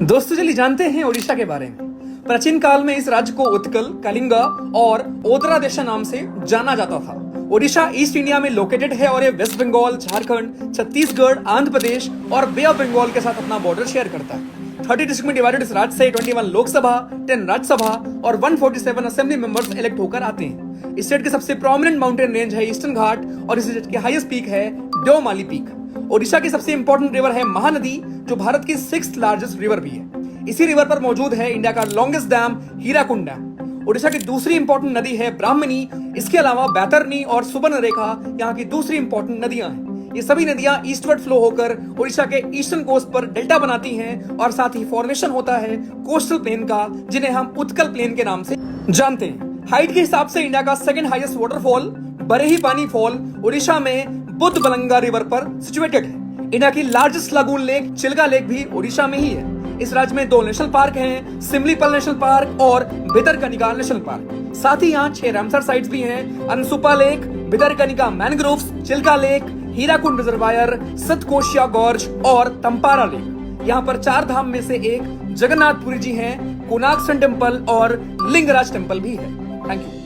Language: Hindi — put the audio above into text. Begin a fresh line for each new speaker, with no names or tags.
दोस्तों चलिए जानते हैं ओडिशा के बारे में। प्राचीन काल में इस राज्य को उत्कल, कलिंगा और ओदरा देशा नाम से जाना जाता था। ओडिशा ईस्ट इंडिया में लोकेटेड है और ये वेस्ट बंगाल, झारखंड, छत्तीसगढ़, आंध्र प्रदेश और बे ऑफ बंगाल के साथ अपना बॉर्डर शेयर करता है। 30 डिस्ट्रिक्ट में डिवाइडेड इस राज्य से 21 लोकसभा, 10 राज्यसभा और 147 असेंबली मेंबर्स इलेक्ट होकर आते हैं। इस स्टेट के सबसे प्रोमिनेंट माउंटेन रेंज है ईस्टर्न घाट और इस स्टेट की हाईएस्ट पीक है देओमाली पीक। ओडिशा की सबसे इंपॉर्टेंट रिवर है महानदी, जो भारत की 6th लार्जेस्ट रिवर भी है। इसी रिवर पर मौजूद है इंडिया का longest dam Hirakud dam. Odisha की दूसरी इंपॉर्टेंट नदी है ब्राह्मणी। इसके अलावा बैतरनी और सुवर्णरेखा यहाँ की दूसरी इंपॉर्टेंट नदियां हैं। ये सभी नदियां ईस्टवर्ड फ्लो होकर ओडिशा के ईस्टर्न कोस्ट पर डेल्टा बनाती हैं और साथ ही फॉर्मेशन होता है कोस्टल प्लेन का, जिन्हें हम उत्कल प्लेन के नाम से जानते हैं। हाइट के हिसाब से इंडिया का सेकंड हाईएस्ट वाटरफॉल बरेही पानी फॉल ओडिशा में बुद्ध बलंगा रिवर पर सिचुएटेड है। इंडिया की largest lagoon lake Chilka lake भी ओडिशा में ही है। इस राज्य में 2 नेशनल पार्क हैं, सिमलीपल नेशनल पार्क और भितरकनिका नेशनल पार्क। साथ ही यहाँ 6 रामसर साइट्स भी हैं, Ansupa lake, Bhitarkanika mangroves, Chilika lake, Hirakud reservoir, Satkosia gorge और तंपारा लेक। यहाँ पर 4 धाम में से एक जगन्नाथपुरी जी हैं, कोणार्क सन टेम्पल और लिंगराज टेम्पल भी है। Thank you.